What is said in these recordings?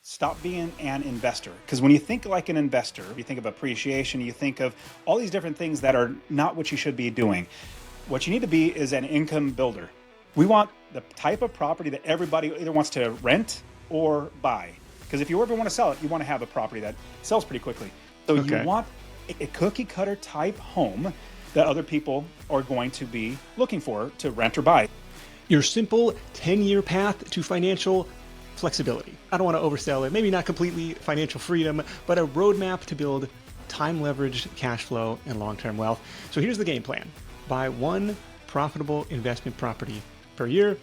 Stop being an investor. Because when you think like an investor, you think of appreciation, you think of all these different things that are not what you should be doing. What you need to be is an income builder. We want the type of property that everybody either wants to rent or buy. Because if you ever want to sell it, you want to have a property that sells pretty quickly. So you Okay. want a cookie cutter type home that other people are going to be looking for to rent or buy. Your simple 10-year path to financial flexibility. I don't want to oversell it. Maybe not completely financial freedom, but a roadmap to build time leveraged cash flow and long-term wealth. So here's the game plan. Buy one profitable investment property per year.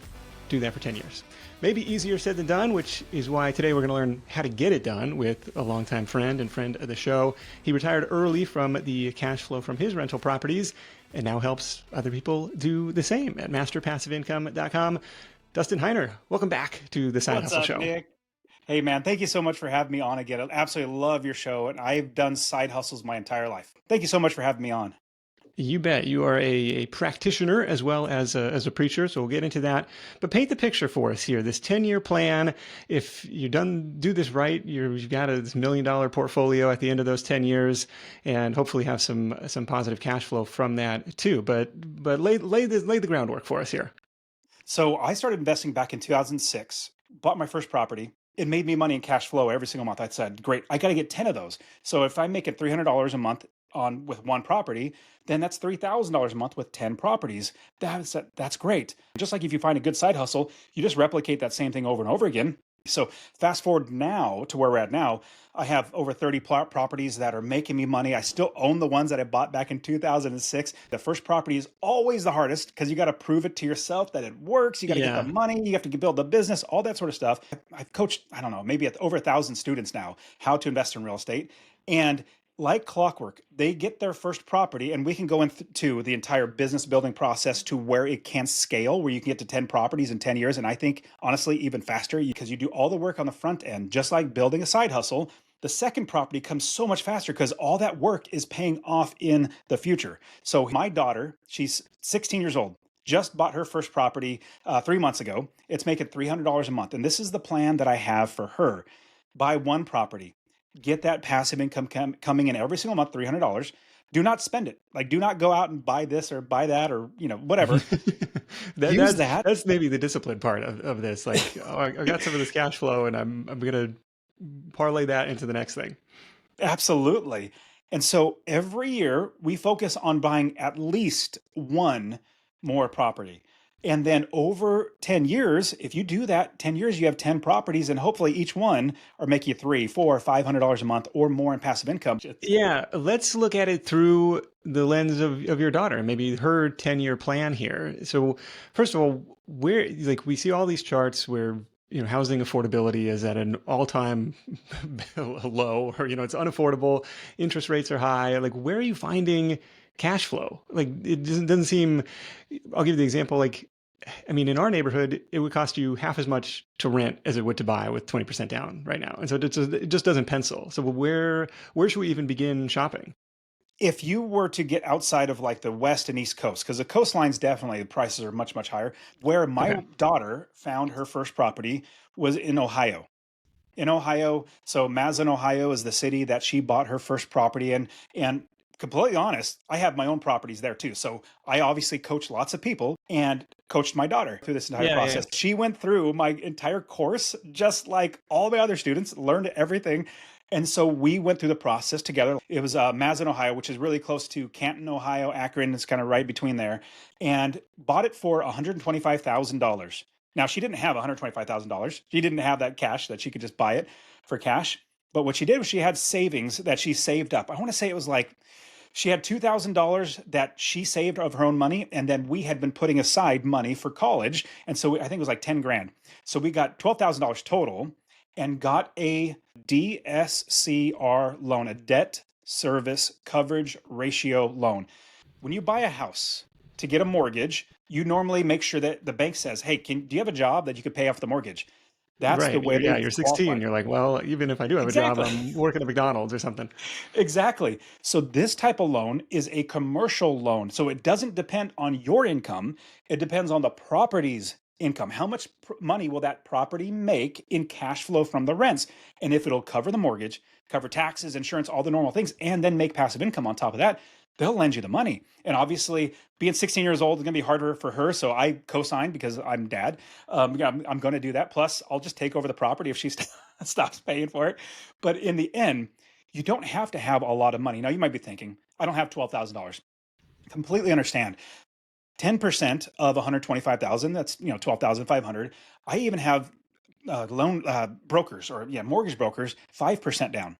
Do that for 10 years. Maybe easier said than done, which is why today we're going to learn how to get it done with a longtime friend and friend of the show. He retired early from the cash flow from his rental properties and now helps other people do the same at masterpassiveincome.com. Dustin Heiner, welcome back to the Side What's Hustle up, Show. Nick? Hey, man, thank you so much for having me on again. I absolutely love your show, and I've done side hustles my entire life. Thank you so much for having me on. You bet. You are a practitioner as well as a preacher, so we'll get into that. But paint the picture for us here. This 10-year plan. If you do this right, you've got this $1 million portfolio at the end of those 10 years, and hopefully have some positive cash flow from that too. But lay the groundwork for us here. So I started investing back in 2006, bought my first property. It made me money in cash flow every single month. I said, great, I got to get 10 of those. So if I'm making $300 a month on with one property, then that's $3,000 a month with 10 properties. That's great. Just like if you find a good side hustle, you just replicate that same thing over and over again. So fast forward now to where we're at now, I have over 30 properties that are making me money. I still own the ones that I bought back in 2006. The first property is always the hardest because you got to prove it to yourself that it works. You got to get the Yeah. money. You have to build the business, all that sort of stuff. I've coached, I don't know, maybe over 1,000 students now how to invest in real estate. And like clockwork, they get their first property, and we can go into the entire business building process to where it can scale, where you can get to 10 properties in 10 years. And I think, honestly, even faster because you do all the work on the front end, just like building a side hustle. The second property comes so much faster because all that work is paying off in the future. So, my daughter, she's 16 years old, just bought her first property 3 months ago. It's making $300 a month. And this is the plan that I have for her. Buy one property, get that passive income coming in every single month, $300. Do not spend it. Like, do not go out and buy this or buy that or, whatever. Use that. That's maybe the discipline part of this. Like, oh, I got some of this cash flow, and I'm gonna parlay that into the next thing. Absolutely. And so every year we focus on buying at least one more property. And then over 10 years, if you do that, 10 years, you have 10 properties, and hopefully each one are make you $300, $400, $500 a month or more in passive income. Yeah, let's look at it through the lens of your daughter, maybe her 10-year plan here. So first of all, where like we see all these charts where housing affordability is at an all-time low, or it's unaffordable, interest rates are high. Like, where are you finding cash flow? Like, it doesn't seem. I'll give you the example. Like, I mean, in our neighborhood, it would cost you half as much to rent as it would to buy with 20% down right now, and so it just doesn't pencil. So where should we even begin shopping? If you were to get outside of like the West and East Coast, because the coastlines definitely the prices are much, much higher. Where my Okay. daughter found her first property was in Ohio. In Ohio. So Maslin, Ohio is the city that she bought her first property in. And completely honest, I have my own properties there too. So I obviously coached lots of people and coached my daughter through this entire Yeah, yeah. process. She went through my entire course, just like all my other students, learned everything. And so we went through the process together. It was Maslin, Ohio, which is really close to Canton, Ohio, Akron. It's kind of right between there, and bought it for $125,000. Now, she didn't have $125,000. She didn't have that cash that she could just buy it for cash. But what she did was she had savings that she saved up. I want to say it was like she had $2,000 that she saved of her own money. And then we had been putting aside money for college. And so I think it was like 10 grand. So we got $12,000 total and got a DSCR loan, a debt service coverage ratio loan. When you buy a house to get a mortgage, you normally make sure that the bank says, "Hey, do you have a job that you could pay off the mortgage?" That's the Right. way Yeah, they you're 16. qualify. You're like, well, even if I do have a job, Exactly. I'm working at McDonald's or something. Exactly. So this type of loan is a commercial loan. So it doesn't depend on your income. It depends on the property's income. How much money will that property make in cash flow from the rents? And if it'll cover the mortgage, cover taxes, insurance, all the normal things, and then make passive income on top of that, they'll lend you the money. And obviously, being 16 years old is going to be harder for her. So I co-signed because I'm dad. Yeah, I'm going to do that. Plus, I'll just take over the property if she stops paying for it. But in the end, you don't have to have a lot of money. Now, you might be thinking, I don't have $12,000. Completely understand. 10% of 125,000, that's 12,500. I even have loan brokers, or yeah, mortgage brokers, 5% down.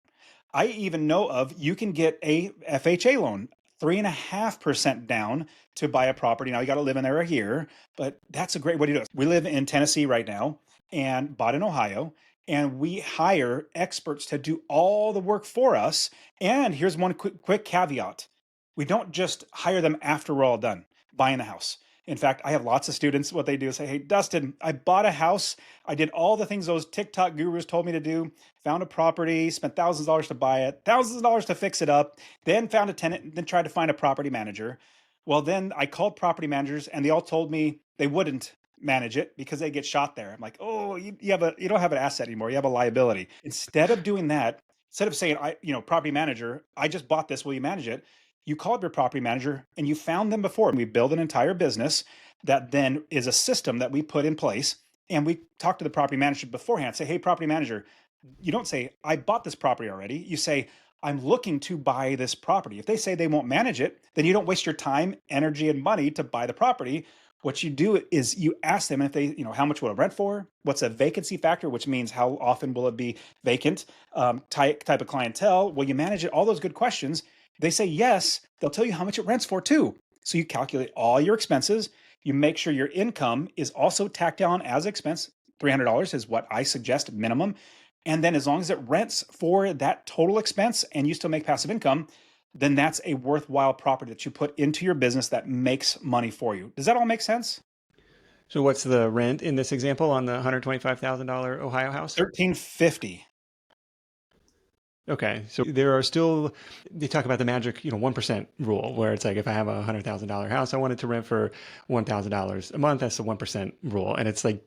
I even know of, you can get a FHA loan, 3.5% down to buy a property. Now you got to live in there a year, but that's a great way to do it. We live in Tennessee right now and bought in Ohio, and we hire experts to do all the work for us. And here's one quick caveat: we don't just hire them after we're all done buying the house. In fact, I have lots of students, what they do is say, hey, Dustin, I bought a house. I did all the things those TikTok gurus told me to do, found a property, spent thousands of dollars to buy it, thousands of dollars to fix it up, then found a tenant, then tried to find a property manager. Well, then I called property managers and they all told me they wouldn't manage it because they get shot there. I'm like, oh, you don't have an asset anymore. You have a liability. Instead of doing that, instead of saying, property manager, I just bought this, will you manage it? You called your property manager and you found them before. We build an entire business that then is a system that we put in place. And we talk to the property manager beforehand, say, hey, property manager, you don't say, I bought this property already. You say, I'm looking to buy this property. If they say they won't manage it, then you don't waste your time, energy, and money to buy the property. What you do is you ask them if they, how much will it rent for? What's a vacancy factor, which means how often will it be vacant? Type of clientele, will you manage it? All those good questions. They say yes, they'll tell you how much it rents for too. So you calculate all your expenses. You make sure your income is also tacked down as expense. $300 is what I suggest minimum. And then as long as it rents for that total expense and you still make passive income, then that's a worthwhile property that you put into your business that makes money for you. Does that all make sense? So what's the rent in this example on the $125,000 Ohio house? $1,350. Okay, so there are still, they talk about the magic, 1% rule, where it's like, if I have a $100,000 house, I want it to rent for $1,000 a month. That's the 1% rule. And it's like,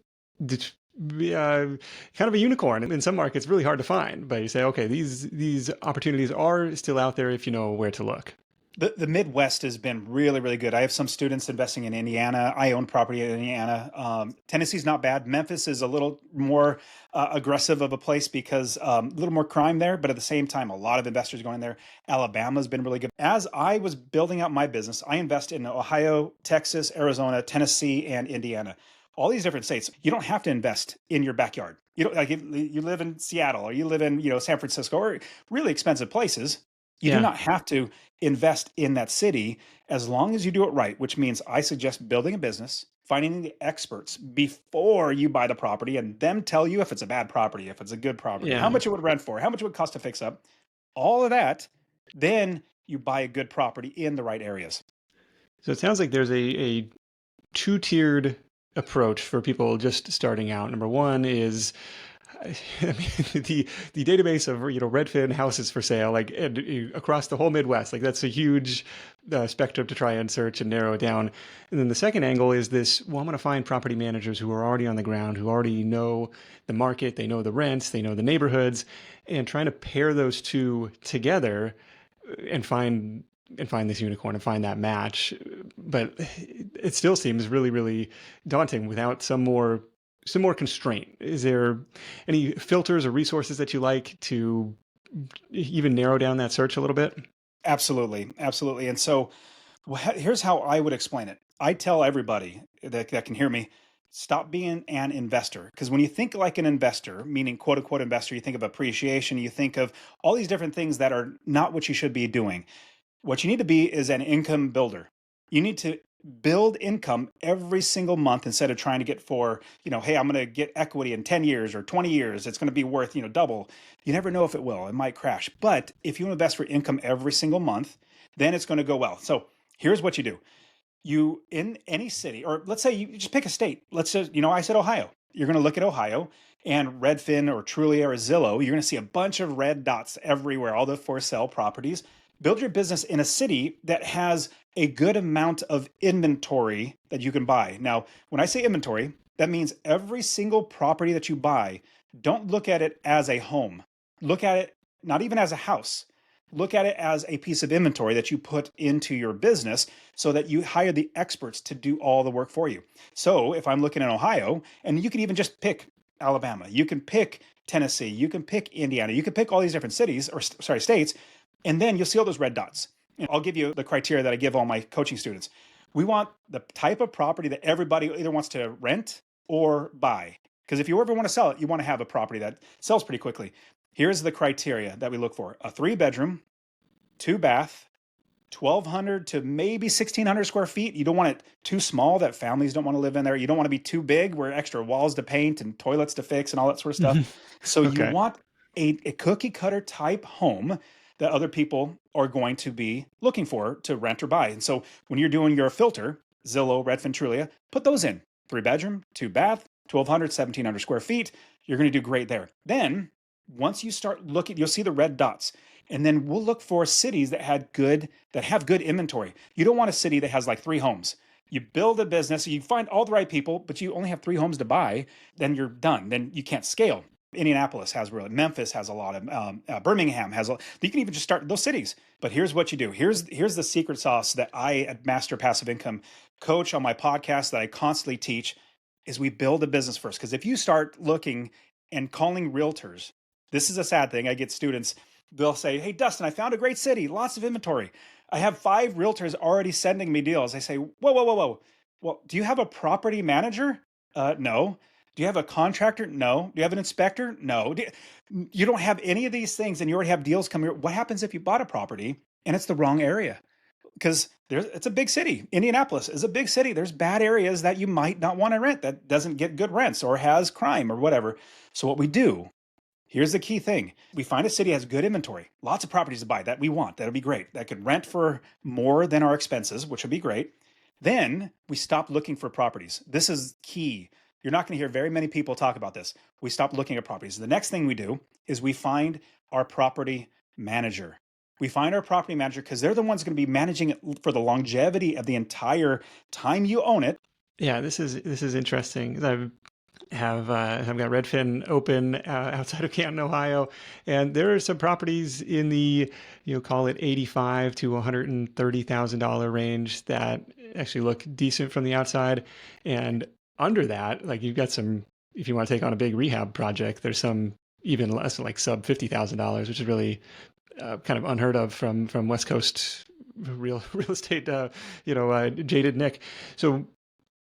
kind of a unicorn. In some markets, really hard to find, but you say, okay, these opportunities are still out there if you know where to look. The Midwest has been really, really good. I have some students investing in Indiana. I own property in Indiana. Tennessee's not bad. Memphis is a little more aggressive of a place because a little more crime there, but at the same time, a lot of investors going there. Alabama's been really good. As I was building out my business, I invest in Ohio, Texas, Arizona, Tennessee, and Indiana. All these different states. You don't have to invest in your backyard. You don't, like, if you live in Seattle or you live in San Francisco or really expensive places. You do Yeah. not have to invest in that city as long as you do it right, which means I suggest building a business, finding the experts before you buy the property, and them tell you if it's a bad property, if it's a good property, how Yeah. much it would rent for, how much it would cost to fix up, all of that. Then you buy a good property in the right areas. So it sounds like there's a two-tiered approach for people just starting out. Number one is, I mean, the database of Redfin houses for sale, like across the whole Midwest, like that's a huge spectrum to try and search and narrow it down. And then the second angle is this: well, I'm going to find property managers who are already on the ground, who already know the market, they know the rents, they know the neighborhoods, and trying to pair those two together and find this unicorn and find that match. But it still seems really, really daunting without some more constraint. Is there any filters or resources that you like to even narrow down that search a little bit? Absolutely, absolutely. And so here's how I would explain it. I tell everybody that can hear me, stop being an investor. Because when you think like an investor, meaning quote unquote investor, you think of appreciation, you think of all these different things that are not what you should be doing. What you need to be is an income builder. You need to build income every single month instead of trying to get for, hey, I'm going to get equity in 10 years or 20 years. It's going to be worth, double. You never know if it will. It might crash. But if you invest for income every single month, then it's going to go well. So here's what you do. You, in any city, or let's say you just pick a state. Let's just, I said Ohio. You're going to look at Ohio and Redfin or Trulia or Zillow. You're going to see a bunch of red dots everywhere, all the for sale properties. Build your business in a city that has a good amount of inventory that you can buy. Now, when I say inventory, That means every single property that you buy, don't look at it as a home. Look at it not even as a house. Look at it as a piece of inventory that you put into your business so that you hire the experts to do all the work for you. So if I'm looking in Ohio, and you can even just pick Alabama, you can pick Tennessee, you can pick Indiana, you can pick all these different cities, or sorry, states, and then you'll see all those red dots. And I'll give you the criteria that I give all my coaching students. We want the type of property that everybody either wants to rent or buy. Because if you ever want to sell it, you want to have a property that sells pretty quickly. Here's the criteria that we look for: a 3-bedroom, 2-bath, 1,200 to maybe 1,600 square feet. You don't want it too small that families don't want to live in there. You don't want to be too big where extra walls to paint and toilets to fix and all that sort of stuff. So you Okay. want a cookie cutter type home that other people are going to be looking for to rent or buy. And so when you're doing your filter, Zillow, Redfin, Trulia, put those in: 3-bedroom, 2-bath, 1,200, 1,700 square feet. You're going to do great there. Then once you start looking, you'll see the red dots. And then we'll look for cities that have good inventory. You don't want a city that has like 3 homes. You build a business, you find all the right people, but you only have 3 homes to buy, then you're done. Then you can't scale. Indianapolis has really, Memphis has a lot of, Birmingham has. You can even just start those cities. But here's what you do. Here's the secret sauce that I at Master Passive Income coach on my podcast that I constantly teach is we build a business first. Because if you start looking and calling realtors, this is a sad thing. I get students, they'll say, "Hey, Dustin, I found a great city, lots of inventory. I have 5 realtors already sending me deals." I say, "Whoa, whoa, whoa, whoa. Well, do you have a property manager?" No. Do you have a contractor? No. Do you have an inspector? No. You don't have any of these things and you already have deals coming. What happens if you bought a property and it's the wrong area? Because it's a big city. Indianapolis is a big city. There's bad areas that you might not want to rent, that doesn't get good rents or has crime or whatever. So what we do, here's the key thing. We find a city has good inventory, lots of properties to buy that we want. That'll be great. That could rent for more than our expenses, which would be great. Then we stop looking for properties. This is key. You're not going to hear very many people talk about this. We stop looking at properties. The next thing we do is we find our property manager. We find our property manager because they're the ones going to be managing it for the longevity of the entire time you own it. Yeah, this is interesting. I've got Redfin open outside of Canton, Ohio, and there are some properties in the call it $85,000 to $130,000 range that actually look decent from the outside, and under that, like you've got some. If you want to take on a big rehab project, there's some even less, like sub $50,000, which is really kind of unheard of from West Coast real estate, jaded Nick. So,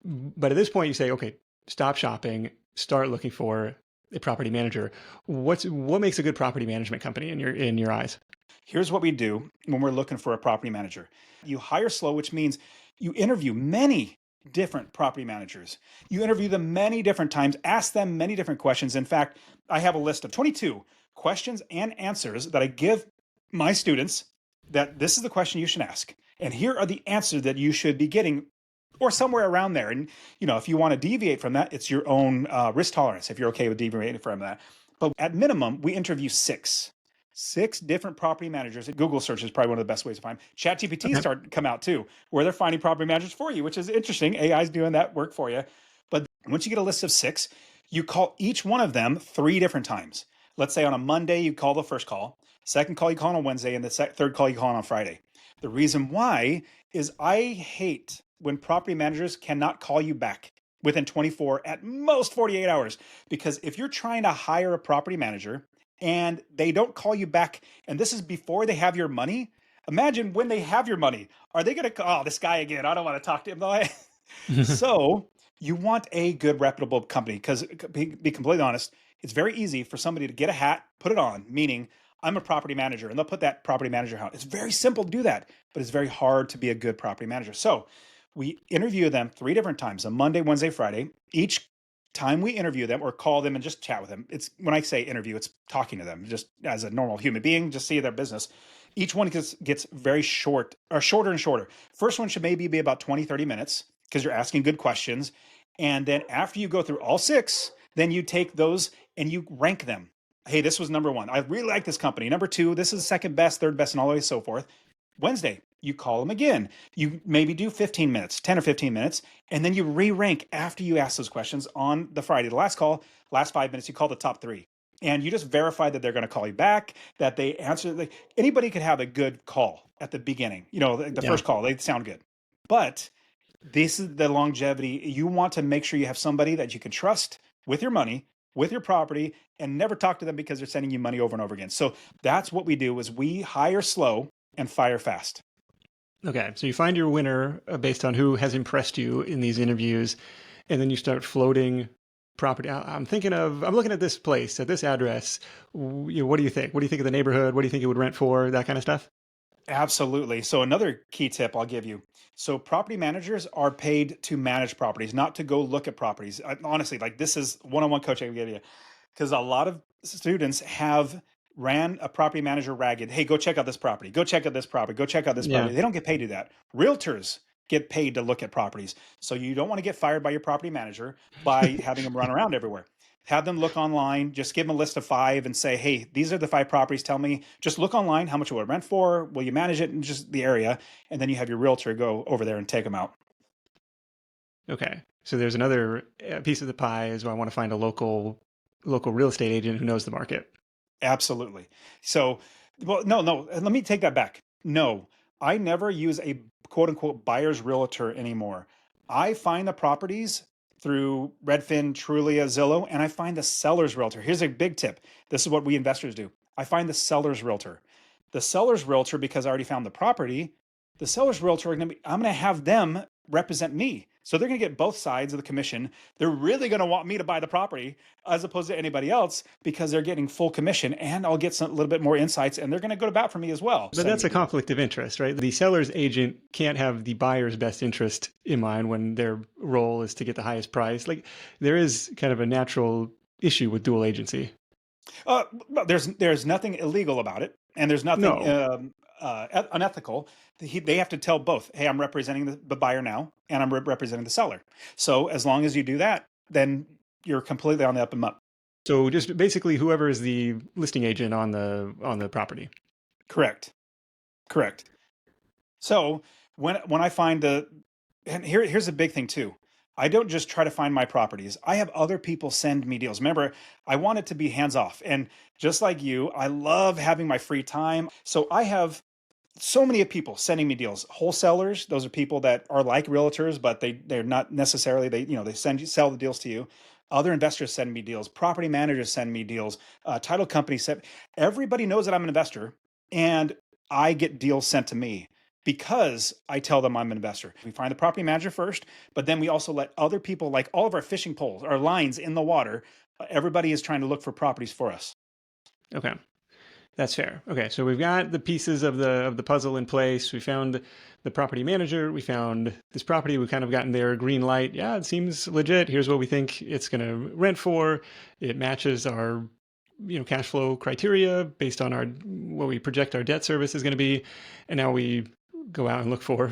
but at this point, you say, okay, stop shopping, start looking for a property manager. What makes a good property management company in your eyes? Here's what we do when we're looking for a property manager. You hire slow, which means you interview many different property managers. You interview them many different times, ask them many different questions. In fact, I have a list of 22 questions and answers that I give my students, that this is the question you should ask. And here are the answers that you should be getting, or somewhere around there. And, if you want to deviate from that, it's your own risk tolerance, if you're okay with deviating from that. But at minimum, we interview 6 different property managers. Google search is probably one of the best ways to find. ChatGPT Okay. started to come out too, where they're finding property managers for you, which is interesting. AI is doing that work for you. But once you get a list of 6, you call each one of them 3 different times. Let's say on a Monday, you call the first call. Second call, you call on a Wednesday. And the third call, you call on Friday. The reason why is I hate when property managers cannot call you back within 24, at most 48 hours. Because if you're trying to hire a property manager and they don't call you back, and this is before they have your money, imagine when they have your money. Are they going to call, "Oh, this guy again, I don't want to talk to him." So you want a good, reputable company, because be completely honest, it's very easy for somebody to get a hat, put it on, meaning I'm a property manager, and they'll put that property manager hat. It's very simple to do that, but it's very hard to be a good property manager. So we interview them 3 different times: a Monday, Wednesday, Friday. Each time we interview them or call them and just chat with them, it's, when I say interview, it's talking to them just as a normal human being, just see their business. Each one gets very short, or shorter and shorter. First one should maybe be about 20, 30 minutes, because you're asking good questions. And then after you go through all 6, then you take those and you rank them. Hey, this was number 1. I really like this company. Number 2, this is second best, third best, and all the way so forth. Wednesday, You call them again. You maybe do 15 minutes, 10 or 15 minutes, and then you re-rank after you ask those questions on the Friday. The last call, last 5 minutes, you call the top three. And you just verify that they're going to call you back, that they answer. Like, anybody could have a good call at the beginning. The Yeah. first call, they sound good. But this is the longevity. You want to make sure you have somebody that you can trust with your money, with your property, and never talk to them because they're sending you money over and over again. So that's what we do is we hire slow and fire fast. Okay. So you find your winner based on who has impressed you in these interviews, and then you start floating property. I'm looking at this place, at this address. What do you think? What do you think of the neighborhood? What do you think it would rent for? That kind of stuff? Absolutely. So another key tip I'll give you. So property managers are paid to manage properties, not to go look at properties. Honestly, like this is one-on-one coaching I give you because a lot of students have ran a property manager ragged. Hey, go check out this property. Go check out this property. Go check out this Yeah. property. They don't get paid to do that. Realtors get paid to look at properties. So you don't want to get fired by your property manager by having them run around everywhere. Have them look online, just give them a list of five and say, hey, these are the five properties. Tell me, just look online, how much it would rent for, will you manage it, and just the area. And then you have your realtor go over there and take them out. Okay. So there's another piece of the pie is I want to find a local real estate agent who knows the market. Absolutely. So, well, no, let me take that back. No, I never use a quote unquote buyer's realtor anymore. I find the properties through Redfin, Trulia, Zillow, and I find the seller's realtor. Here's a big tip. This is what we investors do. I find the seller's realtor. The seller's realtor, because I already found the property, the seller's realtor, I'm going to have them represent me. So they're going to get both sides of the commission. They're really going to want me to buy the property as opposed to anybody else because they're getting full commission and I'll get a little bit more insights and they're going to go to bat for me as well. But that's a conflict of interest, right? The seller's agent can't have the buyer's best interest in mind when their role is to get the highest price. Like there is kind of a natural issue with dual agency. There's nothing illegal about it, and there's nothing No. unethical. They have to tell both. Hey, I'm representing the buyer now, and I'm representing the seller. So as long as you do that, then you're completely on the up and up. So just basically whoever is the listing agent on the property. Correct. So when I find and here's a big thing too. I don't just try to find my properties. I have other people send me deals. Remember, I want it to be hands off. And just like you, I love having my free time. So I have so many people sending me deals. Wholesalers, those are people that are like realtors, but they're not necessarily, they sell the deals to you. Other investors send me deals. Property managers send me deals. Title companies send. Everybody knows that I'm an investor, and I get deals sent to me because I tell them I'm an investor. We find the property manager first, but then we also let other people, like all of our fishing poles, our lines in the water. Everybody is trying to look for properties for us. Okay. That's fair. Okay, so we've got the pieces of the puzzle in place. We found the property manager. We found this property. We've kind of gotten their green light. Yeah, it seems legit. Here's what we think it's going to rent for. It matches our cash flow criteria based on what we project our debt service is going to be. And now we go out and look for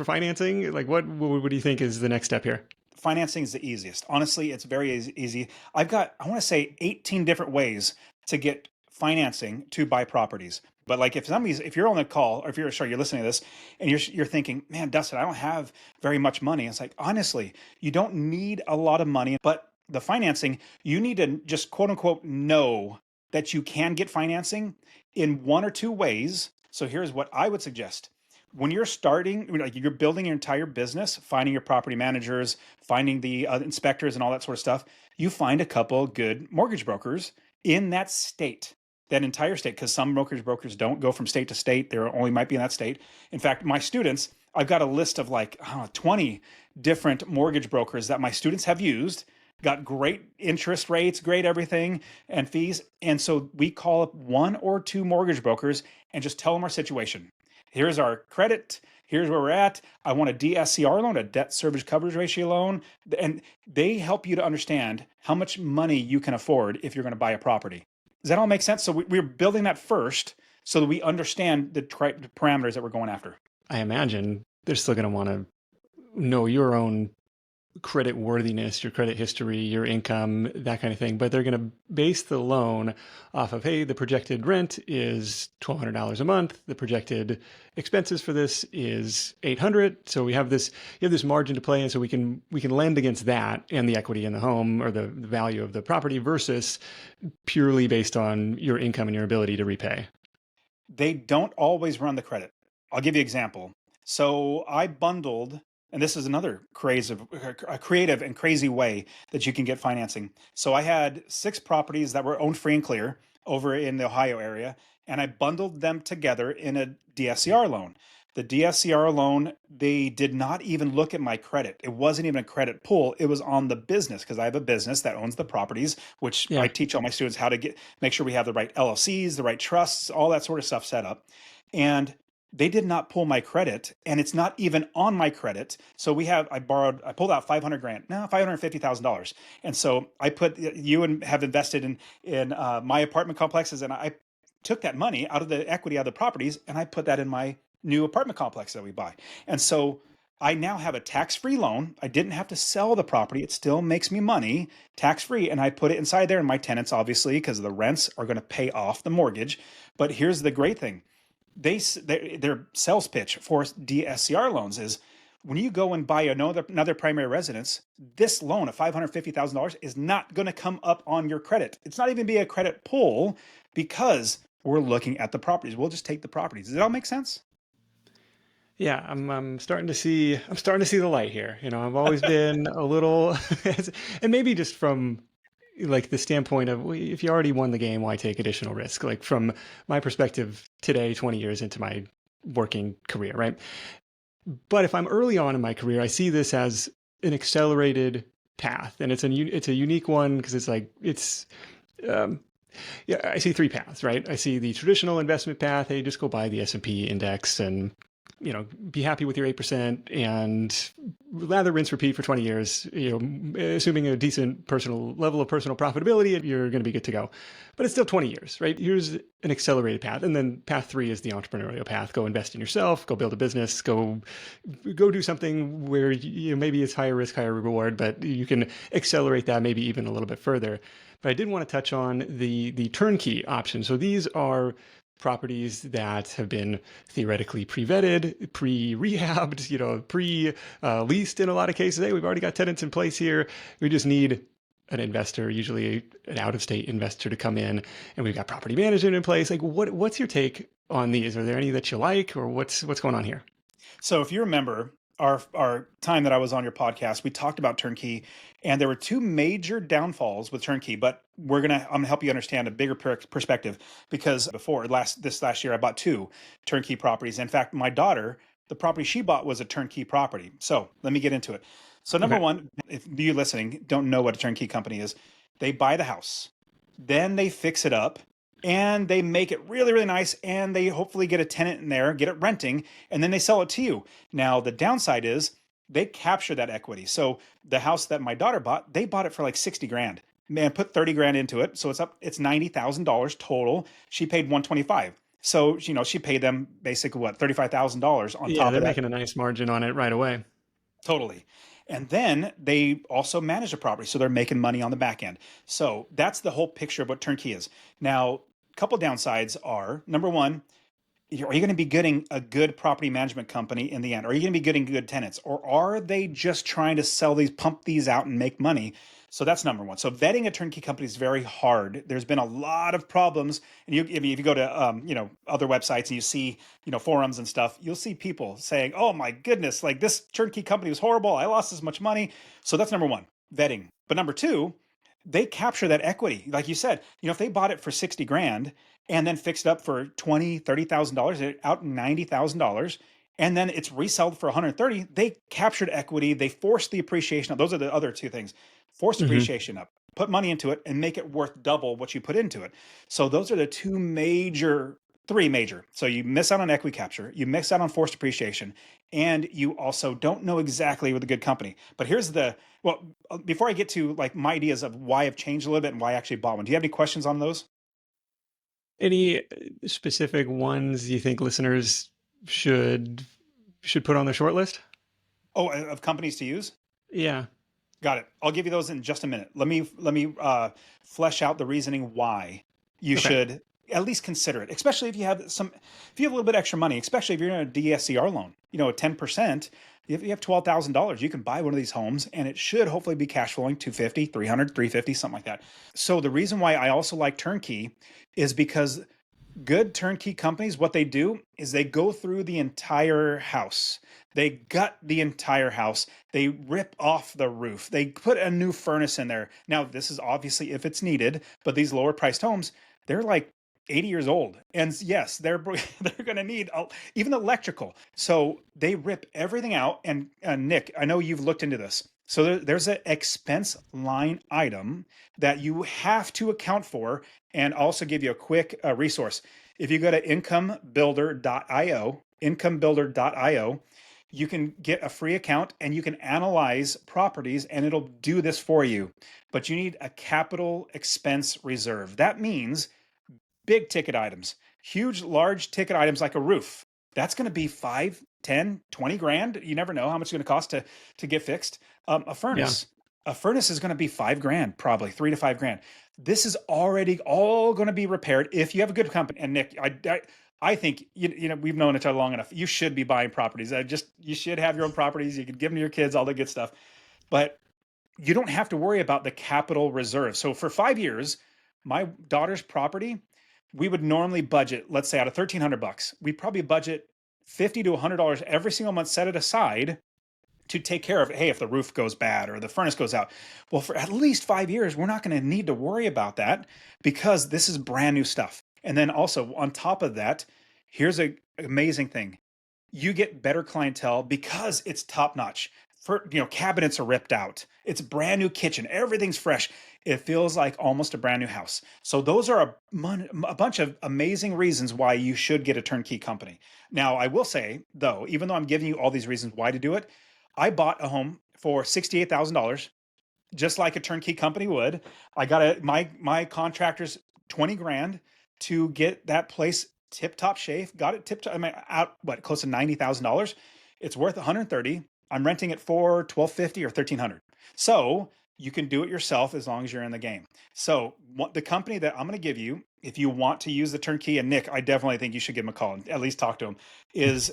financing. Like what do you think is the next step here? Financing is the easiest. Honestly, it's very easy. I want to say 18 different ways to get financing to buy properties. But like if you're on the call or if you're listening to this and you're thinking, man, Dustin, I don't have very much money. It's like, honestly, you don't need a lot of money, but the financing, you need to just quote unquote know that you can get financing in one or two ways. So here's what I would suggest. When you're starting, like you're building your entire business, finding your property managers, finding the inspectors and all that sort of stuff, you find a couple good mortgage brokers in that state, that entire state, because some mortgage brokers don't go from state to state. They only might be in that state. In fact, my students, I've got a list of like 20 different mortgage brokers that my students have used, got great interest rates, great everything, and fees. And so we call up one or two mortgage brokers and just tell them our situation. Here's our credit. Here's where we're at. I want a DSCR loan, a debt service coverage ratio loan. And they help you to understand how much money you can afford if you're going to buy a property. Does that all make sense? So we're building that first so that we understand the parameters that we're going after. I imagine they're still going to want to know your own credit worthiness, your credit history, your income, that kind of thing. But they're going to base the loan off of, hey, the projected rent is $1,200 a month. The projected expenses for this is 800. So you have this margin to play in, so we can lend against that and the equity in the home or the value of the property versus purely based on your income and your ability to repay. They don't always run the credit. I'll give you an example. So I bundled, and this is another a creative and crazy way that you can get financing. So I had 6 properties that were owned free and clear over in the Ohio area, and I bundled them together in a DSCR loan. The DSCR loan, they did not even look at my credit. It wasn't even a credit pull. It was on the business because I have a business that owns the properties, which I Yeah. teach all my students how to make sure we have the right LLCs, the right trusts, all that sort of stuff set up. And they did not pull my credit, and it's not even on my credit. So I pulled out 500 grand, no, $550,000. And so I put, you and have invested in my apartment complexes, and I took that money out of the equity of the properties and I put that in my new apartment complex that we buy. And so I now have a tax-free loan. I didn't have to sell the property. It still makes me money tax-free. And I put it inside there. And my tenants, obviously, because the rents are going to pay off the mortgage. But here's the great thing. Their sales pitch for DSCR loans is when you go and buy another primary residence, this loan of $550,000 is not going to come up on your credit. It's not even be a credit pull because we're looking at the properties. We'll just take the properties. Does it all make sense? Yeah, I'm starting to see the light here. I've always been a little, and maybe just from like the standpoint of, well, if you already won the game, why take additional risk? Like from my perspective today, 20 years into my working career, right? But if I'm early on in my career, I see this as an accelerated path, and it's a unique one because um, yeah, I see 3 paths, right? I see the traditional investment path. Hey, just go buy the S&P index and be happy with your 8% and lather, rinse, repeat for 20 years, assuming a decent personal level of personal profitability, you're going to be good to go. But it's still 20 years, right? Here's an accelerated path. And then path 3 is the entrepreneurial path. Go invest in yourself, go build a business, go do something where maybe it's higher risk, higher reward, but you can accelerate that maybe even a little bit further. But I did want to touch on the turnkey option. So these are properties that have been theoretically pre-vetted, pre-rehabbed, pre-leased in a lot of cases. Hey, we've already got tenants in place here. We just need an investor, usually an out-of-state investor, to come in, and we've got property management in place. Like, what's your take on these? Are there any that you like, or what's going on here? So if you remember our time that I was on your podcast, we talked about turnkey, and there were 2 major downfalls with turnkey. But I'm gonna help you understand a bigger perspective because this last year I bought 2 turnkey properties. In fact, my daughter, the property she bought was a turnkey property. So let me get into it. So number Okay. one, if you listening don't know what a turnkey company is, they buy the house, then they fix it up, and they make it really, really nice, and they hopefully get a tenant in there, get it renting, and then they sell it to you. Now, the downside is they capture that equity. So the house that my daughter bought, they bought it for like 60 grand. Man, put 30 grand into it. So it's $90,000 total. She paid 125. So, she paid them basically what, $35,000 on Yeah, top they're of that. making a nice margin on it right away. Totally. And then they also manage the property. So they're making money on the back end. So that's the whole picture of what turnkey is. Now, a couple downsides are number one, are you going to be getting a good property management company in the end? Are you going to be getting good tenants? Or are they just trying to pump these out and make money? So that's number one. So vetting a turnkey company is very hard. There's been a lot of problems. And if you go to, other websites and you see, forums and stuff, you'll see people saying, oh my goodness, like this turnkey company was horrible. I lost this much money. So that's number one, vetting. But number two, they capture that equity. Like you said, if they bought it for 60 grand and then fixed it up for 20, $30,000, they're out $90,000. And then it's resold for 130. They captured equity. They forced the appreciation up. Those are the other 2 things. Force Hmm. appreciation up, put money into it and make it worth double what you put into it. So those are the 3 major. So you miss out on equity capture, you miss out on forced appreciation, and you also don't know exactly with a good company. But before I get to like my ideas of why I've changed a little bit and why I actually bought one, do you have any questions on those? Any specific ones you think listeners should should put on their short list? Oh, of companies to use? Yeah. Got it. I'll give you those in just a minute. Let me flesh out the reasoning why you Okay. should at least consider it, especially if you have a little bit extra money, especially if you're in a DSCR loan, you know, at 10%, if you have $12,000, you can buy one of these homes and it should hopefully be cash flowing 250, 300, 350, something like that. So the reason why I also like turnkey is because good turnkey companies, what they do is they go through the entire house. They gut the entire house. They rip off the roof. They put a new furnace in there. Now, this is obviously if it's needed, but these lower priced homes, they're like 80 years old. And yes, they're they're going to need even electrical. So they rip everything out. And Nick, I know you've looked into this. So there's an expense line item that you have to account for, and also give you a quick resource. If you go to incomebuilder.io, you can get a free account and you can analyze properties and it'll do this for you. But you need a capital expense reserve. That means big ticket items, huge, large ticket items like a roof. That's going to be 5, 10, 20 grand. You never know how much it's going to cost to get fixed. A Yeah. furnace, a furnace is going to be 5 grand, probably 3 to 5 grand. This is already all going to be repaired if you have a good company. And Nick, I think you know we've known each other long enough. You should be buying properties. You should have your own properties. You can give them to your kids, all the good stuff. But you don't have to worry about the capital reserve. So for 5 years, my daughter's property, we would normally budget, let's say out of $1,300, we probably budget $50 to $100 every single month, set it aside to take care of, hey, if the roof goes bad or the furnace goes out. Well, for at least 5 years, we're not going to need to worry about that because this is brand new stuff. And then also on top of that, here's an amazing thing. You get better clientele because it's top notch. For, you know, cabinets are ripped out. It's a brand new kitchen. Everything's fresh. It feels like almost a brand new house. So those are a bunch of amazing reasons why you should get a turnkey company. Now, I will say though, even though I'm giving you all these reasons why to do it, I bought a home for $68,000, just like a turnkey company would. I got my contractors 20 grand to get that place tip top shape. Got it tip top. I mean, out what, close to $90,000. It's worth 130. I'm renting it for 1250 or 1300. So you can do it yourself as long as you're in the game. So the company that I'm going to give you, if you want to use the turnkey, and Nick, I definitely think you should give him a call and at least talk to him, is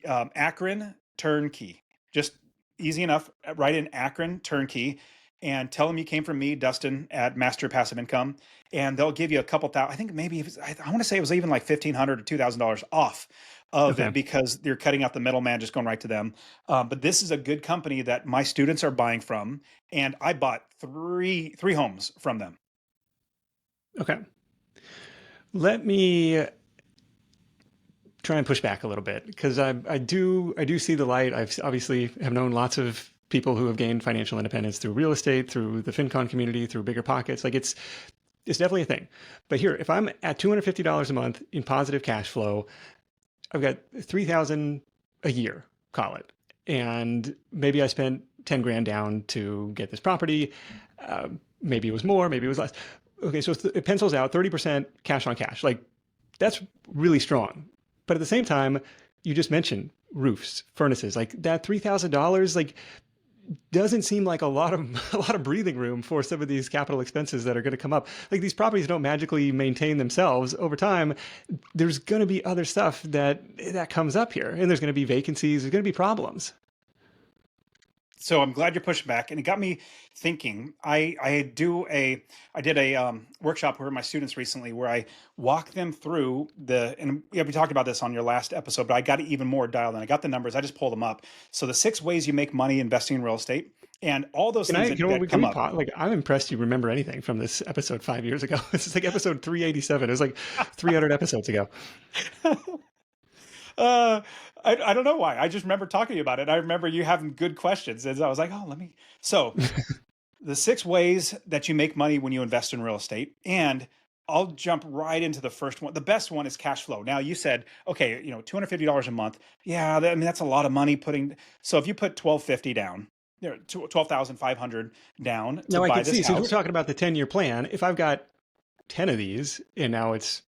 Akron Turnkey. Just easy enough. Write in Akron Turnkey and tell them you came from me, Dustin, at Master Passive Income, and they'll give you a couple thousand. I think maybe I want to say it was even like $1,500 or $2,000 off of Okay. it because you're cutting out the middleman, just going right to them. But this is a good company that my students are buying from, and I bought three homes from them. Okay. Let me try and push back a little bit because I do see the light. I've obviously have known lots of people who have gained financial independence through real estate, through the FinCon community, through bigger pockets. Like it's definitely a thing. But here, if I'm at $250 a month in positive cash flow, I've got 3,000 a year, call it, and maybe I spent 10 grand down to get this property. Maybe it was more, maybe it was less. Okay, so it pencils out 30% cash on cash. Like that's really strong. But at the same time, you just mentioned roofs, furnaces, like that $3,000, like doesn't seem like a lot of breathing room for some of these capital expenses that are going to come up. Like these properties don't magically maintain themselves over time. There's going to be other stuff that comes up here, and there's going to be vacancies. There's going to be problems. So I'm glad you're pushing back, and it got me thinking. I did a workshop with my students recently where I walked them through and we talked about this on your last episode, but I got it even more dialed in. I got the numbers. I just pulled them up. So the 6 ways you make money investing in real estate, and all those things that come up. Like I'm impressed you remember anything from this episode 5 years ago. This is like episode 387. It was like 300 episodes ago. uh, I don't know why. I just remember talking to you about it. I remember you having good questions, and I was like, oh, let me. So the 6 ways that you make money when you invest in real estate, and I'll jump right into the first one. The best one is cash flow. Now you said, okay, you know, $250 a month. Yeah, I mean that's a lot of money putting. So if you put 1,250 down, you know, 12,500 down to Now I buy can this see, since we're house. talking about the 10-year plan, if I've got 10 of these and now it's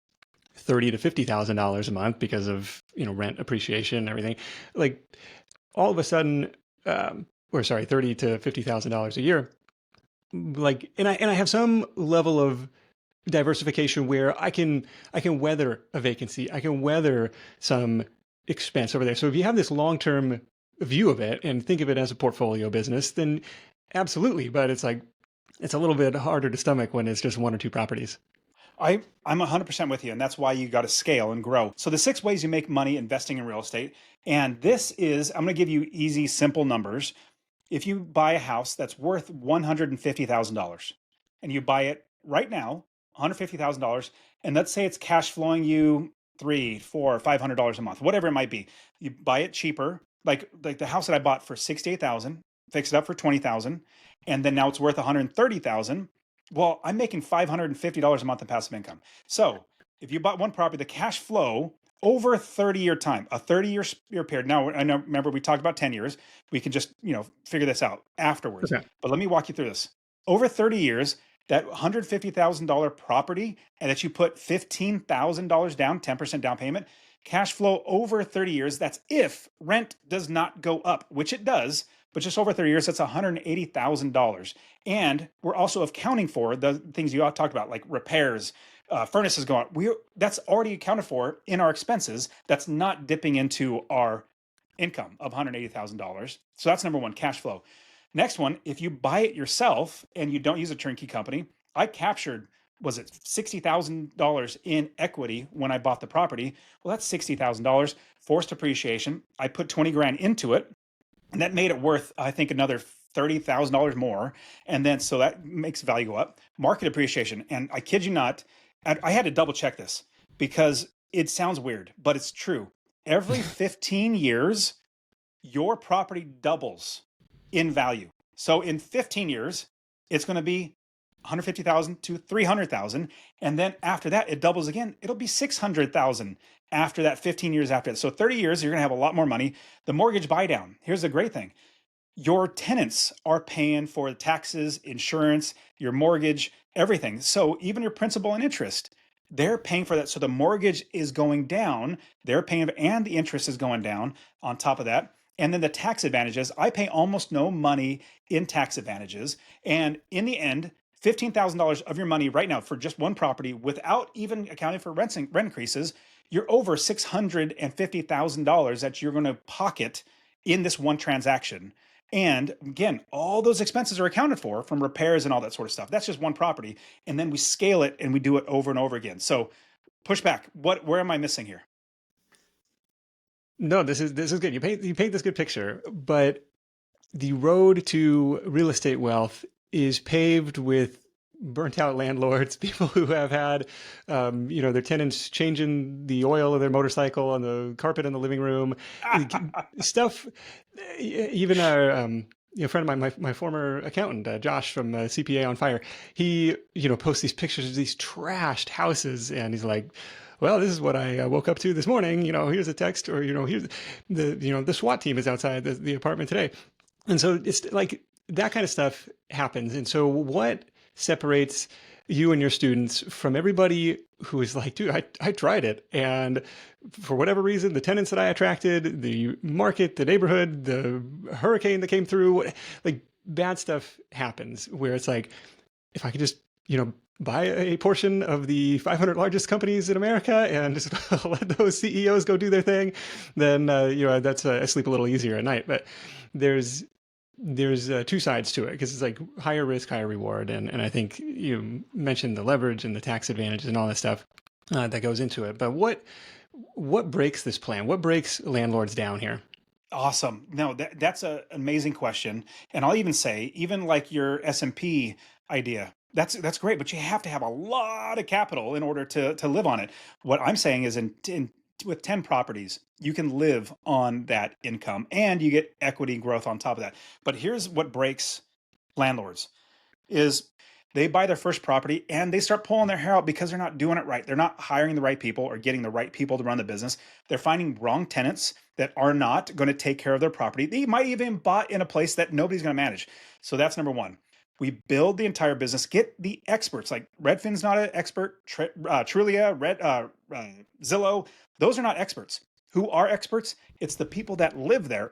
$30,000 to $50,000 a month because of, rent appreciation and everything, like all of a sudden, or sorry, 30 to $50,000 a year. Like, and I have some level of diversification where I can weather a vacancy. I can weather some expense over there. So if you have this long-term view of it and think of it as a portfolio business, then absolutely. But it's like it's a little bit harder to stomach when it's just one or two properties. I'm 100% with you, and that's why you got to scale and grow. So the 6 ways you make money investing in real estate, and this is I'm going to give you easy, simple numbers. If you buy a house that's worth $150,000 and you buy it right now, $150,000, and let's say it's cash flowing you three, four, $500 a month, whatever it might be. You buy it cheaper, like the house that I bought for 68,000, fixed it up for 20,000, and then now it's worth 130,000. Well, I'm making $550 a month in passive income. So if you bought one property, the cash flow over a 30-year time, a 30-year period. Now, I know, remember we talked about 10 years. We can just, figure this out afterwards. Okay. But let me walk you through this. Over 30 years, that $150,000 property, and that you put $15,000 down, 10% down payment, cash flow over 30 years, that's if rent does not go up, which it does, but just over 30 years, that's $180,000. And we're also accounting for the things you all talked about, like repairs, furnaces going. That's already accounted for in our expenses. That's not dipping into our income of $180,000. So that's number one, cash flow. Next one, if you buy it yourself and you don't use a turnkey company, I captured, was it $60,000 in equity when I bought the property? Well, that's $60,000 forced appreciation. I put 20 grand into it, and that made it worth, I think, another $30,000 more. And then so that makes value go up. Market appreciation, and I kid you not, I had to double check this because it sounds weird, but it's true. Every 15 years, your property doubles in value. So in 15 years, it's going to be 150,000 to 300,000, and then after that it doubles again. It'll be 600,000 after that 15 years after that. So 30 years you're going to have a lot more money. The mortgage buy down. Here's the great thing. Your tenants are paying for the taxes, insurance, your mortgage, everything. So even your principal and interest, they're paying for that. So the mortgage is going down, they're paying, and the interest is going down on top of that. And then the tax advantages, I pay almost no money in tax advantages. And in the end, $15,000 of your money right now for just one property without even accounting for rent increases, you're over $650,000 that you're going to pocket in this one transaction. And again, all those expenses are accounted for from repairs and all that sort of stuff. That's just one property. And then we scale it and we do it over and over again. So push back. Where am I missing here? No, this is good. You paint this good picture, but the road to real estate wealth is paved with burnt out landlords, people who have had, their tenants changing the oil of their motorcycle on the carpet in the living room, stuff. Even our, friend of mine, my former accountant, Josh from CPA on Fire, he, posts these pictures of these trashed houses, and he's like, well, this is what I woke up to this morning. Here's a text, or here's the SWAT team is outside the apartment today, and so it's like that kind of stuff happens. And so what separates you and your students from everybody who is like, dude, I tried it, and for whatever reason, the tenants that I attracted, the market, the neighborhood, the hurricane that came through, like bad stuff happens where it's like, if I could just, buy a portion of the 500 largest companies in America and just let those CEOs go do their thing, then, that's I sleep a little easier at night. But there's two sides to it, because it's like higher risk, higher reward. And I think you mentioned the leverage and the tax advantages and all that stuff that goes into it. But what breaks this plan? What breaks landlords down here? Awesome. No, that's an amazing question. And I'll even say, even like your S&P idea, that's great, but you have to have a lot of capital in order to live on it. What I'm saying is with 10 properties, you can live on that income and you get equity growth on top of that. But here's what breaks landlords is they buy their first property and they start pulling their hair out because they're not doing it right. They're not hiring the right people or getting the right people to run the business. They're finding wrong tenants that are not going to take care of their property. They might even bought in a place that nobody's going to manage. So that's number one. We build the entire business, get the experts. Like Redfin's not an expert, Trulia, Zillow, those are not experts. Who are experts? It's the people that live there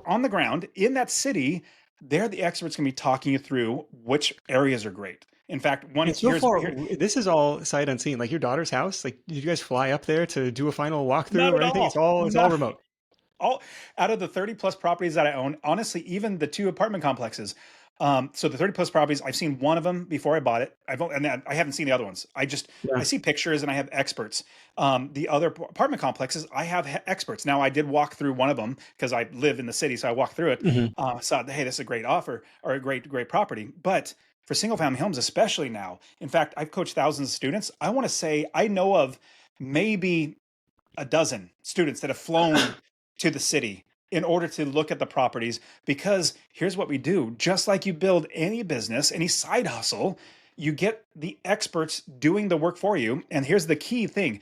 on the ground in that city they're the experts going to be talking you through which areas are great. In fact, one And so here's far, here, this is all sight unseen. Like your daughter's house, like did you guys fly up there to do a final walkthrough not or at anything? all. It's all Not remote. all out of the 30 plus properties that I own, honestly, even the two apartment complexes. So the 30 plus properties, I've seen one of them before I bought it. And then I haven't seen the other ones. I Yeah. see pictures and I have experts. The other apartment complexes, I have experts. Now I did walk through one of them because I live in the city, so I walked through it. Hmm. Saw, hey, this is a great offer or a great property. But for single family homes, especially now, in fact, I've coached thousands of students. I want to say I know of maybe a dozen students that have flown to the city in order to look at the properties, because here's what we do. Just like you build any business, any side hustle, you get the experts doing the work for you. And here's the key thing.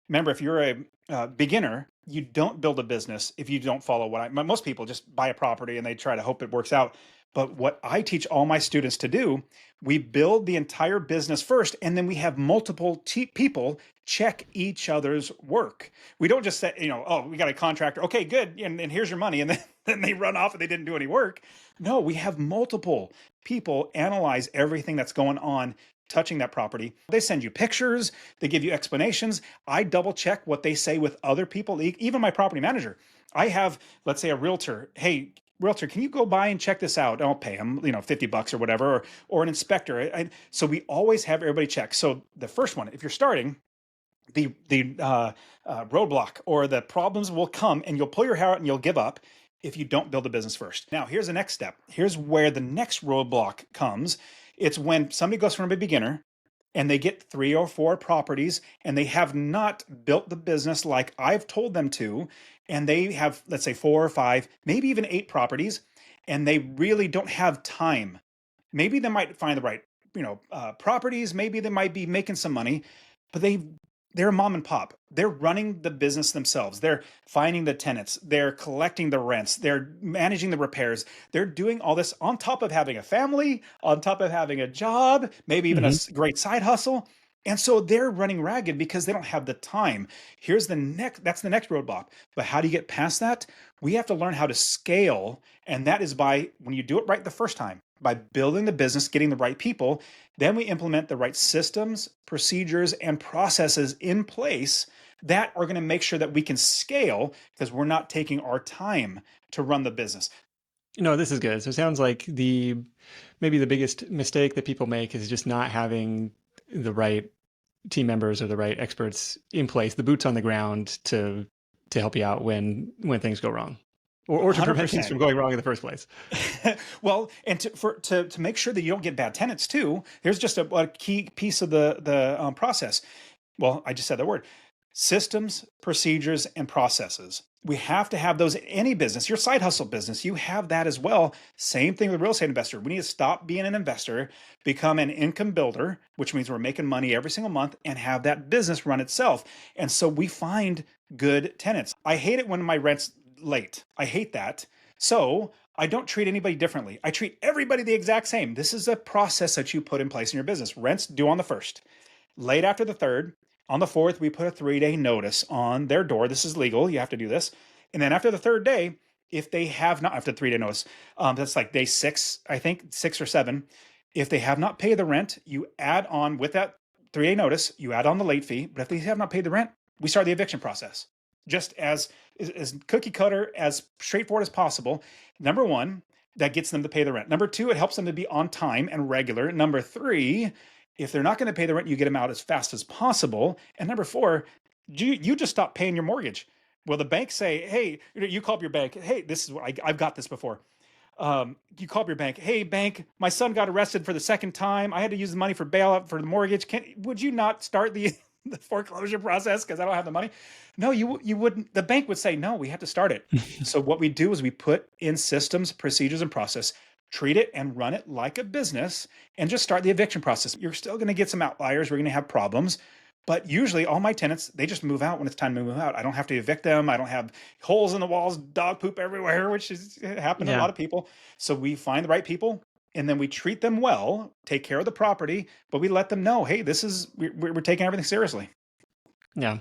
Remember, if you're a beginner, you don't build a business if you don't follow most people just buy a property and they try to hope it works out. But what I teach all my students to do, we build the entire business first, and then we have multiple people check each other's work. We don't just say, oh, we got a contractor. Okay, good. And here's your money. And then, then they run off and they didn't do any work. No, we have multiple people analyze everything that's going on touching that property. They send you pictures, they give you explanations. I double check what they say with other people, even my property manager. I have, let's say, a realtor. Hey, realtor, can you go by and check this out? I'll pay him, $50 or whatever, or an inspector. So we always have everybody check. So the first one, if you're starting, the roadblock or the problems will come and you'll pull your hair out and you'll give up if you don't build a business first. Now, here's the next step. Here's where the next roadblock comes. It's when somebody goes from a beginner and they get 3 or 4 properties and they have not built the business like I've told them to, and they have, let's say, 4 or 5, maybe even 8 properties, and they really don't have time. Maybe they might find the right, properties. Maybe they might be making some money, but they're a mom and pop. They're running the business themselves. They're finding the tenants. They're collecting the rents. They're managing the repairs. They're doing all this on top of having a family, on top of having a job, maybe even a Hmm. great side hustle. And so they're running ragged because they don't have the time. That's the next roadblock. But how do you get past that? We have to learn how to scale. And that is by, when you do it right the first time, by building the business, getting the right people, then we implement the right systems, procedures, and processes in place that are going to make sure that we can scale because we're not taking our time to run the business. This is good. So it sounds like maybe the biggest mistake that people make is just not having the right team members or the right experts in place, the boots on the ground to help you out when things go wrong, or to prevent things 100%. from going wrong in the first place. Well, and to make sure that you don't get bad tenants too, here's just a key piece of the process. Well, I just said that word: systems, procedures, and processes. We have to have those in any business. Your side hustle business, you have that as well. Same thing with a real estate investor. We need to stop being an investor, become an income builder, which means we're making money every single month, and have that business run itself. And so we find good tenants. I hate it when my rent's late. I hate that. So I don't treat anybody differently. I treat everybody the exact same. This is a process that you put in place in your business. Rent's due on the first, late after the third. On the fourth, we put a 3-day notice on their door. This is legal. You have to do this. And then after the third day, if they have not, after the 3-day notice, that's like day 6, I think, 6 or 7. If they have not paid the rent, you add on with that 3-day notice, you add on the late fee. But if they have not paid the rent, we start the eviction process. Just as cookie cutter, as straightforward as possible. Number one, that gets them to pay the rent. Number two, it helps them to be on time and regular. Number three, if they're not going to pay the rent, you get them out as fast as possible. And number four, you just stop paying your mortgage. Well, the bank say, hey, you call up your bank. Hey, this is what I've got this before. You call up your bank. Hey, bank, my son got arrested for the second time. I had to use the money for bailout for the mortgage. Would you not start the the foreclosure process because I don't have the money? No, you wouldn't. The bank would say, no, we have to start it. So what we do is we put in systems, procedures, and process, treat it and run it like a business, and just start the eviction process. You're still going to get some outliers. We're going to have problems. But usually all my tenants, they just move out when it's time to move out. I don't have to evict them. I don't have holes in the walls, dog poop everywhere, which is happened to a Yeah. lot of people. So we find the right people and then we treat them well, take care of the property, but we let them know, hey, we're taking everything seriously. Yeah.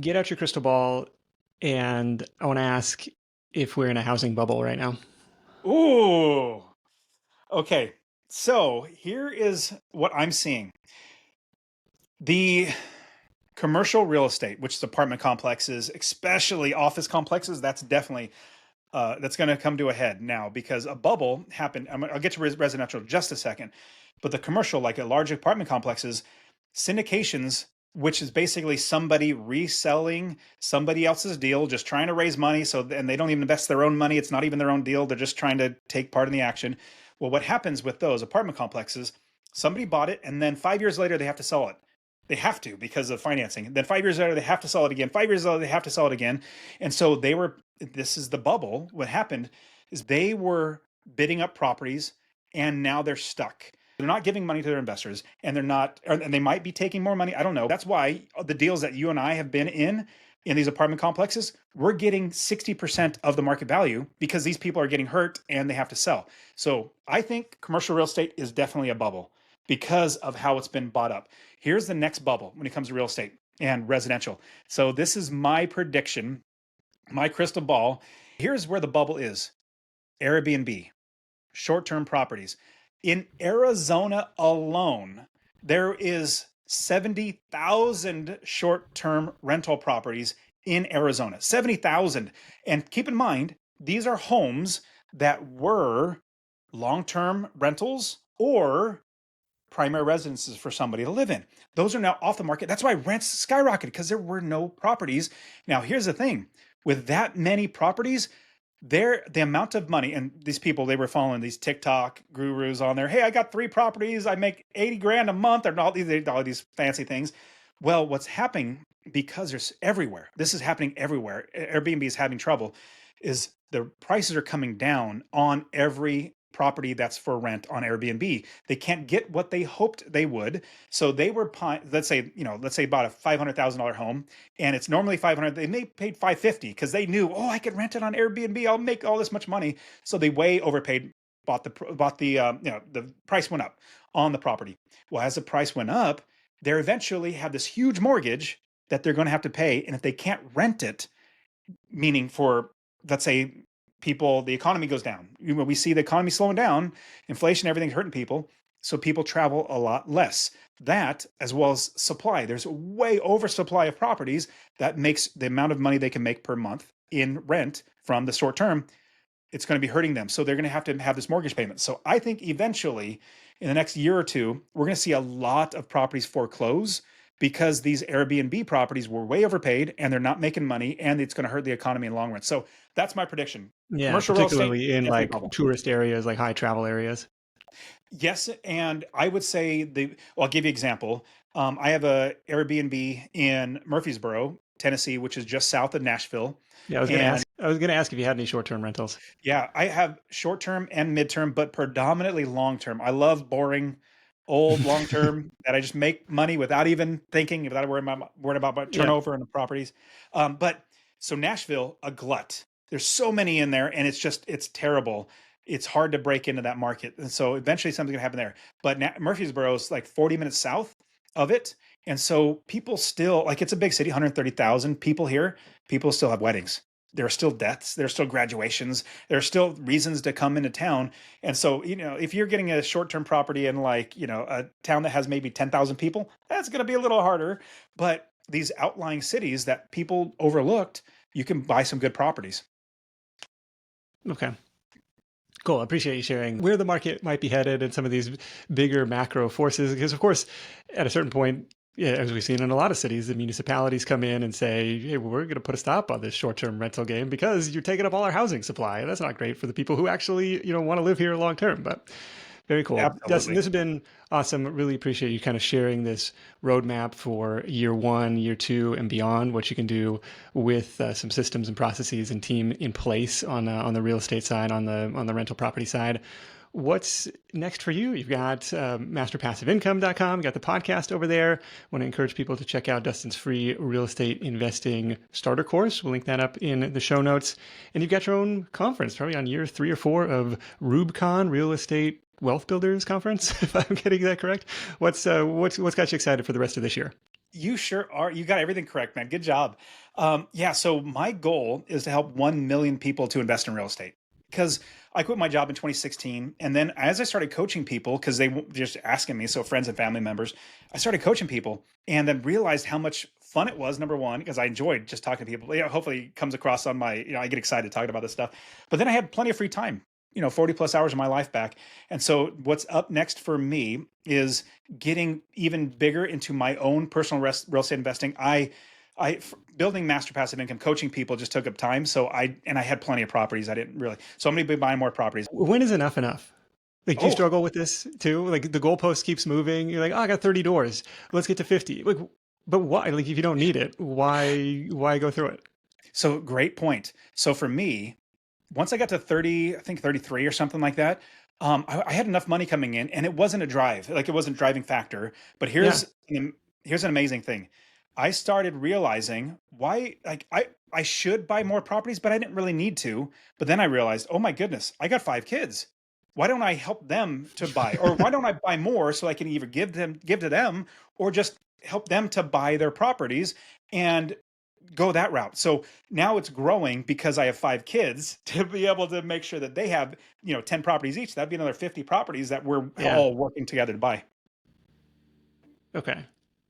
Get out your crystal ball, and I want to ask if we're in a housing bubble right now. Ooh. Okay. So here is what I'm seeing. The commercial real estate, which is apartment complexes, especially office complexes, that's definitely that's going to come to a head now because a bubble happened. I'll get to residential in just a second, but the commercial, like a large apartment complexes, syndications, which is basically somebody reselling somebody else's deal, just trying to raise money. So, and they don't even invest their own money. It's not even their own deal. They're just trying to take part in the action. Well, what happens with those apartment complexes? Somebody bought it, and then 5 years later they have to sell it. They have to because of financing. Then 5 years later they have to sell it again. 5 years later they have to sell it again. And so they were. This is the bubble. What happened is they were bidding up properties, and now they're stuck. They're not giving money to their investors, and they're not, and they might be taking more money. I don't know. That's why the deals that you and I have been in these apartment complexes, we're getting 60% of the market value because these people are getting hurt and they have to sell. So I think commercial real estate is definitely a bubble because of how it's been bought up. Here's the next bubble when it comes to real estate and residential. So this is my prediction, my crystal ball. Here's where the bubble is: Airbnb, short term properties. In Arizona alone, there is 70,000 short term rental properties in Arizona. 70,000. And keep in mind, these are homes that were long term rentals or primary residences for somebody to live in. Those are now off the market. That's why rents skyrocketed because there were no properties. Now, here's the thing: with that many properties, the amount of money, and these people, they were following these TikTok gurus on there. Hey, I got 3 properties. I make 80 grand a month, or all these fancy things. Well, what's happening, because there's everywhere, this is happening everywhere. Airbnb is having trouble, is the prices are coming down on every property that's for rent on Airbnb. They can't get what they hoped they would. So they were, let's say bought a $500,000 home, and it's normally 500. They may paid 550 because they knew, oh, I could rent it on Airbnb. I'll make all this much money. So they way overpaid. The price went up on the property. Well, as the price went up, they eventually have this huge mortgage that they're going to have to pay, and if they can't rent it, meaning for, let's say, people, the economy goes down. We see the economy slowing down, inflation, everything's hurting people. So people travel a lot less. That, as well as supply, there's a way oversupply of properties that makes the amount of money they can make per month in rent from the short term, it's going to be hurting them. So they're going to have this mortgage payment. So I think eventually in the next year or two, we're going to see a lot of properties foreclose because these Airbnb properties were way overpaid and they're not making money, and it's going to hurt the economy in the long run. So that's my prediction. Yeah, Commercial real estate, particularly in definitely like bubble. tourist areas, like high travel areas. Yes, and I would say well, I'll give you an example. I have a Airbnb in Murfreesboro, Tennessee, which is just south of Nashville. Yeah, And I was gonna ask if you had any short-term rentals. yeah, I have short term and mid term, but predominantly long term. I love boring, old long term that I just make money without even thinking, without worrying about my Yeah. turnover and the properties. But so Nashville, a glut. There's so many in there, and it's terrible. It's hard to break into that market, and so eventually something's gonna happen there. But Murfreesboro is like 40 minutes south of it, and so people still, like, it's a big city, 130,000 people here. People still have weddings. There are still deaths. There are still graduations. There are still reasons to come into town. And so, if you're getting a short-term property in, like, a town that has maybe 10,000 people, that's going to be a little harder. But these outlying cities that people overlooked, you can buy some good properties. Okay. Cool. I appreciate you sharing where the market might be headed and some of these bigger macro forces. Because, of course, at a certain point, yeah, as we've seen in a lot of cities, the municipalities come in and say, hey, we're going to put a stop on this short-term rental game because you're taking up all our housing supply. And that's not great for the people who actually, want to live here long term. But very cool. Dustin, Absolutely. this has been awesome. Really appreciate you kind of sharing this roadmap for year 1, year 2, and beyond, what you can do with some systems and processes and team in place on the real estate side, on the rental property side. What's next for you? You've got masterpassiveincome.com. You got the podcast over there. Want to encourage people to check out Dustin's free real estate investing starter course. We'll link that up in the show notes. And you've got your own conference, probably on year 3 or 4 of RubeCon, Real Estate Wealth Builders Conference, if I'm getting that correct. What's got you excited for the rest of this year? You sure are. You got everything correct, man. Good job. Yeah. So my goal is to help 1 million people to invest in real estate, because I quit my job in 2016. And then as I started coaching people, because they were just asking me, so friends and family members, I started coaching people and then realized how much fun it was, number one, because I enjoyed just talking to people. Hopefully it comes across on my, I get excited talking about this stuff. But then I had plenty of free time, 40 plus hours of my life back. And so what's up next for me is getting even bigger into my own personal real estate investing. Building master passive income, coaching people just took up time. So I had plenty of properties. I didn't really, so I'm going to be buying more properties. When is enough enough? Like, do you Oh, struggle with this too? Like the goalpost keeps moving. You're like, oh, I got 30 doors. Let's get to 50. Like, but why? Like, if you don't need it, why go through it? so great point. So for me, once I got to 30, I think 33 or something like that, I had enough money coming in and it wasn't a drive, like it wasn't a driving factor. But Yeah. here's an amazing thing. I started realizing why, like I should buy more properties, but I didn't really need to. But then I realized, oh my goodness, I got 5 kids. Why don't I help them to buy? Or why don't I buy more so I can either give to them or just help them to buy their properties and go that route. So now it's growing because I have 5 kids to be able to make sure that they have, 10 properties each. That'd be another 50 properties that we're Yeah. all working together to buy. Okay.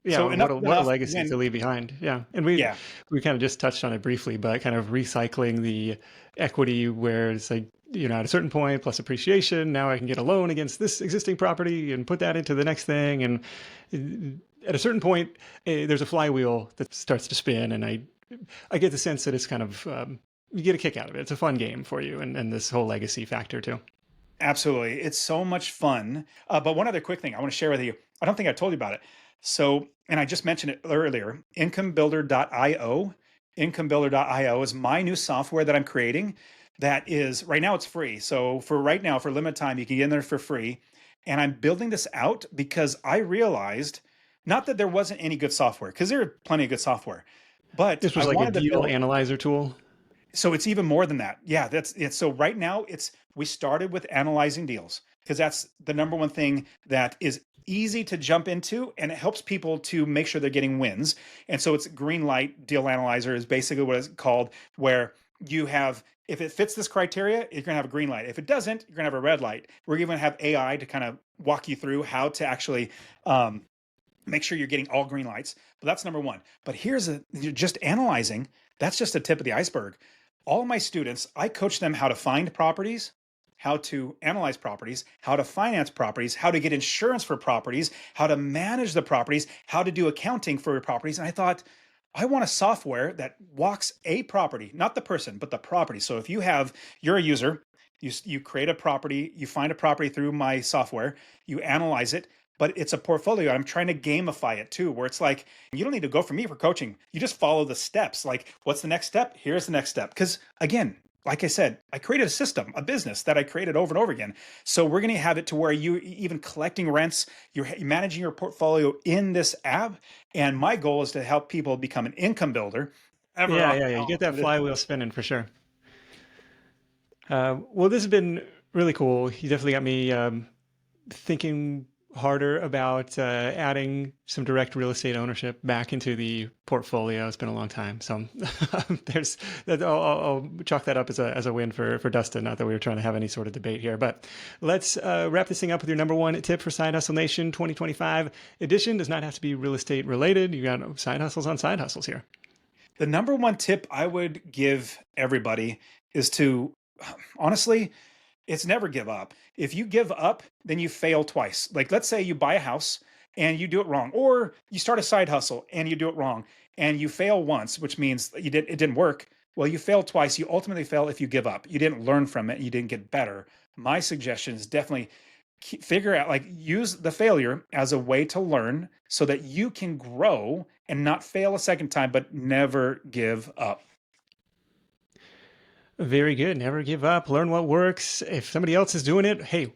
Yeah, So enough what a enough legacy when to leave behind. Yeah. And yeah, we kind of just touched on it briefly, but kind of recycling the equity where it's like, at a certain point plus appreciation, now I can get a loan against this existing property and put that into the next thing. And at a certain point, there's a flywheel that starts to spin. And I get the sense that it's kind of, you get a kick out of it. It's a fun game for you, and this whole legacy factor too. absolutely. It's so much fun. But one other quick thing I want to share with you. I don't think I told you about it. So, and I just mentioned it earlier, incomebuilder.io. Incomebuilder.io is my new software that I'm creating. That is right now it's free. So for right now, for limited time, you can get in there for free. And I'm building this out because I realized not that there wasn't any good software, because there are plenty of good software, but This I was like a wanted to deal build. analyzer tool. So it's even more than that. Yeah, that's it. So right now we started with analyzing deals because that's the number one thing that is easy to jump into and it helps people to make sure they're getting wins. And so it's green light deal analyzer is basically what it's called, where you have, if it fits this criteria, you're going to have a green light. If it doesn't, you're going to have a red light. We're going to have AI to kind of walk you through how to actually make sure you're getting all green lights. But that's number one. But you're just analyzing. That's just the tip of the iceberg. All of my students, I coach them how to find properties, how to analyze properties, how to finance properties, how to get insurance for properties, how to manage the properties, how to do accounting for your properties. And I thought, I want a software that walks a property, not the person, but the property. So if you're a user, you create a property, you find a property through my software, you analyze it, but it's a portfolio. I'm trying to gamify it too, where it's like, you don't need to go for me for coaching. You just follow the steps. Like, what's the next step? Here's the next step. Because again, like I said, I created a system, a business that I created over and over again. So we're going to have it to where you even collecting rents, you're managing your portfolio in this app. And my goal is to help people become an income builder. Yeah, yeah, yeah. You get that flywheel spinning for sure. Well, this has been really cool. You definitely got me thinking harder about adding some direct real estate ownership back into the portfolio. It's been a long time, so there's that. I'll chalk that up as a win for Dustin. Not that we were trying to have any sort of debate here, but let's wrap this thing up with your number one tip for Side Hustle Nation 2025 edition. Does not have to be real estate related. You got side hustles on side hustles here. The number one tip I would give everybody is to honestly, it's never give up. If you give up, then you fail twice. Like, let's say you buy a house and you do it wrong, or you start a side hustle and you do it wrong, and you fail once, which means it didn't work. Well, you failed twice. You ultimately fail if you give up. You didn't learn from it. You didn't get better. My suggestion is definitely figure out, like, use the failure as a way to learn so that you can grow and not fail a second time, but never give up. Very good. Never give up. Learn what works. If somebody else is doing it, hey,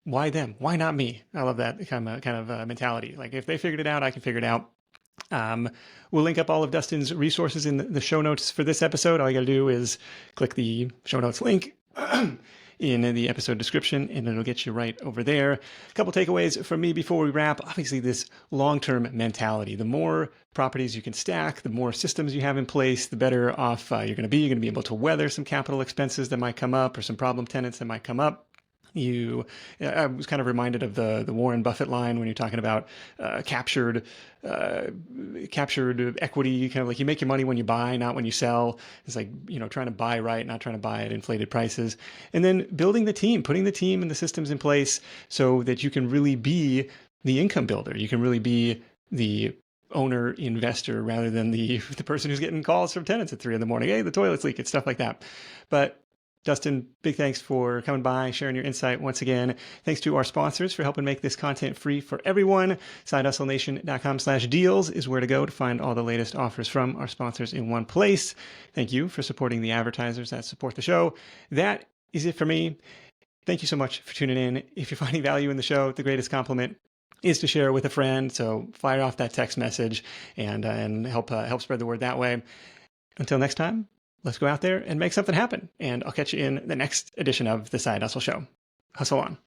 why them? Why not me? I love that kind of mentality. Like, if they figured it out, I can figure it out. We'll link up all of Dustin's resources in the show notes for this episode. All you got to do is click the show notes link in the episode description, and it'll get you right over there. A couple takeaways from me before we wrap. Obviously, this long-term mentality. The more properties you can stack, the more systems you have in place, the better off you're going to be. You're going to be able to weather some capital expenses that might come up or some problem tenants that might come up. I was kind of reminded of the Warren Buffett line when you're talking about captured equity. Kind of like you make your money when you buy, not when you sell. It's like, trying to buy right, not trying to buy at inflated prices. And then building the team, putting the team and the systems in place so that you can really be the income builder. You can really be the owner investor rather than the person who's getting calls from tenants at 3 a.m. Hey, the toilet's leaking, stuff like that. But Dustin, big thanks for coming by, sharing your insight once again. Thanks to our sponsors for helping make this content free for everyone. SideHustleNation.com/deals is where to go to find all the latest offers from our sponsors in one place. Thank you for supporting the advertisers that support the show. That is it for me. Thank you so much for tuning in. If you're finding value in the show, the greatest compliment is to share it with a friend. So fire off that text message and help spread the word that way. Until next time, let's go out there and make something happen. And I'll catch you in the next edition of The Side Hustle Show. Hustle on.